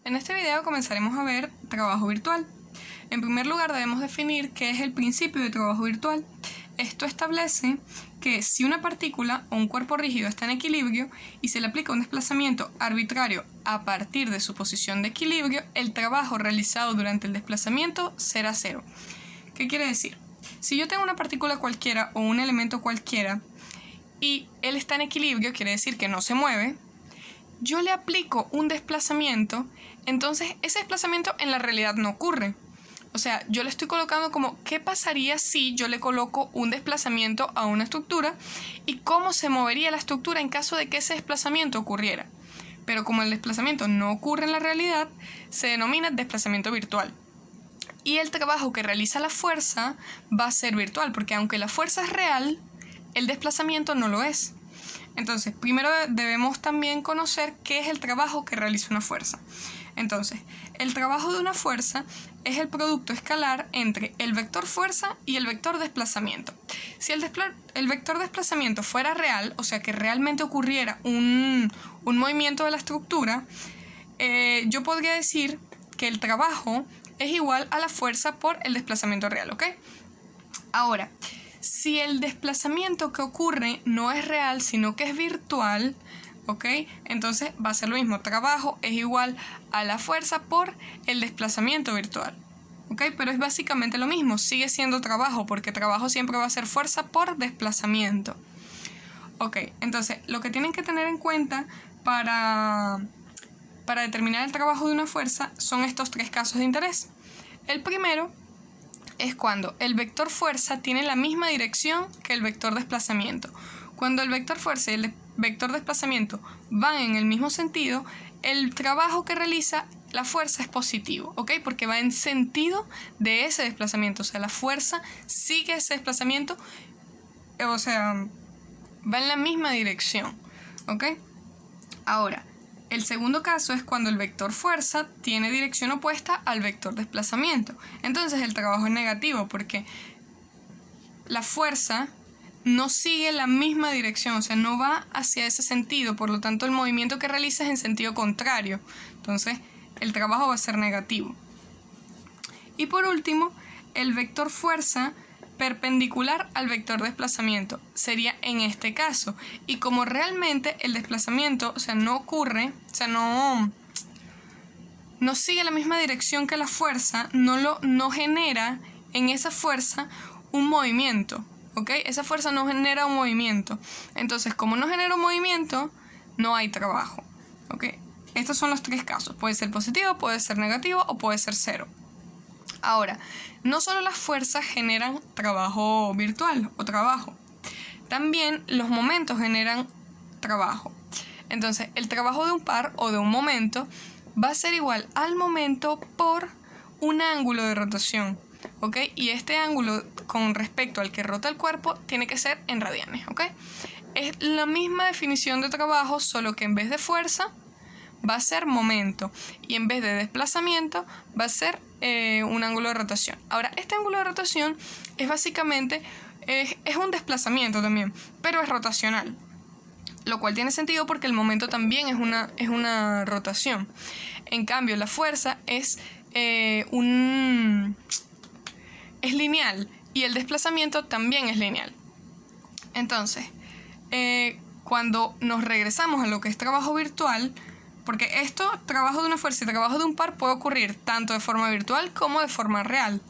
En este video comenzaremos a ver trabajo virtual. En primer lugar debemos definir qué es el principio de trabajo virtual. Esto establece que si una partícula o un cuerpo rígido está en equilibrio y se le aplica un desplazamiento arbitrario a partir de su posición de equilibrio, el trabajo realizado durante el desplazamiento será cero. ¿Qué quiere decir? Si yo tengo una partícula cualquiera o un elemento cualquiera y él está en equilibrio, quiere decir que no se mueve, yo le aplico un desplazamiento, entonces ese desplazamiento en la realidad no ocurre. O sea, yo le estoy colocando como ¿qué pasaría si yo le coloco un desplazamiento a una estructura? Y cómo se movería la estructura en caso de que ese desplazamiento ocurriera. Pero como el desplazamiento no ocurre en la realidad, se denomina desplazamiento virtual. Y el trabajo que realiza la fuerza va a ser virtual, porque aunque la fuerza es real, el desplazamiento no lo es. Entonces, primero debemos también conocer qué es el trabajo que realiza una fuerza. Entonces, el trabajo de una fuerza es el producto escalar entre el vector fuerza y el vector desplazamiento. Si el vector desplazamiento fuera real, o sea que realmente ocurriera un movimiento de la estructura, yo podría decir que el trabajo es igual a la fuerza por el desplazamiento real, ¿ok? Ahora, si el desplazamiento que ocurre no es real, sino que es virtual, ¿ok? Entonces va a ser lo mismo, trabajo es igual a la fuerza por el desplazamiento virtual, ¿ok? Pero es básicamente lo mismo, sigue siendo trabajo, porque trabajo siempre va a ser fuerza por desplazamiento. Ok, entonces lo que tienen que tener en cuenta para determinar el trabajo de una fuerza son estos tres casos de interés. El primero es cuando el vector fuerza tiene la misma dirección que el vector desplazamiento. Cuando el vector fuerza y el vector desplazamiento van en el mismo sentido, el trabajo que realiza la fuerza es positivo, ¿ok? Porque va en sentido de ese desplazamiento, o sea, la fuerza sigue ese desplazamiento, o sea, va en la misma dirección, ¿ok? Ahora, el segundo caso es cuando el vector fuerza tiene dirección opuesta al vector desplazamiento. Entonces el trabajo es negativo porque la fuerza no sigue la misma dirección, o sea, no va hacia ese sentido, por lo tanto el movimiento que realiza es en sentido contrario. Entonces el trabajo va a ser negativo. Y por último, el vector fuerza perpendicular al vector desplazamiento sería en este caso, y como realmente el desplazamiento, o sea, no ocurre, o sea, no sigue la misma dirección que la fuerza, no genera en esa fuerza un movimiento, ¿ok? Esa fuerza no genera un movimiento, entonces como no genera un movimiento, no hay trabajo, ¿ok? Estos son los tres casos, puede ser positivo, puede ser negativo o puede ser cero. Ahora, no solo las fuerzas generan trabajo virtual o trabajo, también los momentos generan trabajo. Entonces, el trabajo de un par o de un momento va a ser igual al momento por un ángulo de rotación, ¿ok? Y este ángulo con respecto al que rota el cuerpo tiene que ser en radianes, ¿ok? Es la misma definición de trabajo, solo que en vez de fuerza va a ser momento y en vez de desplazamiento va a ser un ángulo de rotación. Ahora, este ángulo de rotación es básicamente es un desplazamiento también, pero es rotacional, lo cual tiene sentido porque el momento también es una rotación. En cambio, la fuerza es lineal y el desplazamiento también es lineal. Entonces, cuando nos regresamos a lo que es trabajo virtual, porque esto, trabajo de una fuerza y trabajo de un par, puede ocurrir tanto de forma virtual como de forma real.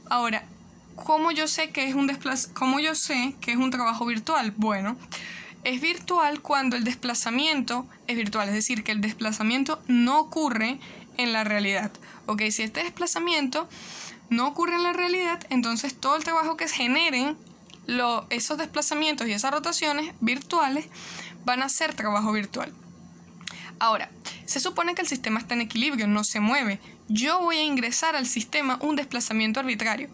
Ahora, ¿cómo yo sé que es un trabajo virtual? Bueno, es virtual cuando el desplazamiento es virtual, es decir, que el desplazamiento no ocurre en la realidad. Ok, si este desplazamiento no ocurre en la realidad, entonces todo el trabajo que generen esos desplazamientos y esas rotaciones virtuales van a ser trabajo virtual. Ahora, se supone que el sistema está en equilibrio, no se mueve. Yo voy a ingresar al sistema un desplazamiento arbitrario.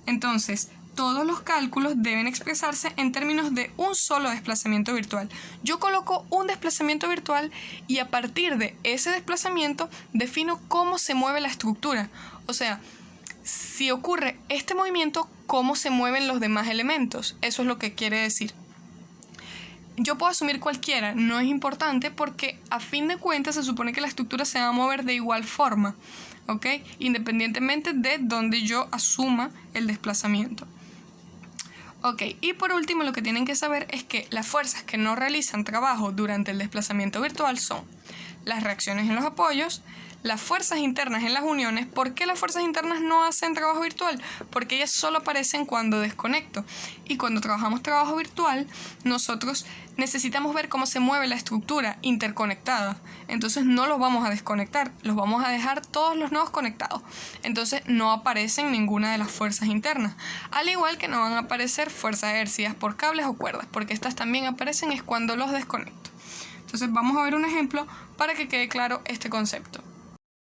Entonces, todos los cálculos deben expresarse en términos de un solo desplazamiento virtual. Yo coloco un desplazamiento virtual y a partir de ese desplazamiento defino cómo se mueve la estructura. O sea, si ocurre este movimiento, cómo se mueven los demás elementos. Eso es lo que quiere decir. yo puedo asumir cualquiera, no es importante porque a fin de cuentas se supone que la estructura se va a mover de igual forma, ¿ok? Independientemente de donde yo asuma el desplazamiento. Ok, y por último lo que tienen que saber es que las fuerzas que no realizan trabajo durante el desplazamiento virtual son las reacciones en los apoyos, las fuerzas internas en las uniones. ¿Por qué las fuerzas internas no hacen trabajo virtual? Porque ellas solo aparecen cuando desconecto. Y cuando trabajamos trabajo virtual, nosotros necesitamos ver cómo se mueve la estructura interconectada. Entonces no los vamos a desconectar, los vamos a dejar todos los nodos conectados. Entonces no aparecen ninguna de las fuerzas internas. Al igual que no van a aparecer fuerzas ejercidas por cables o cuerdas, porque estas también aparecen es cuando los desconecto. Entonces vamos a ver un ejemplo para que quede claro este concepto.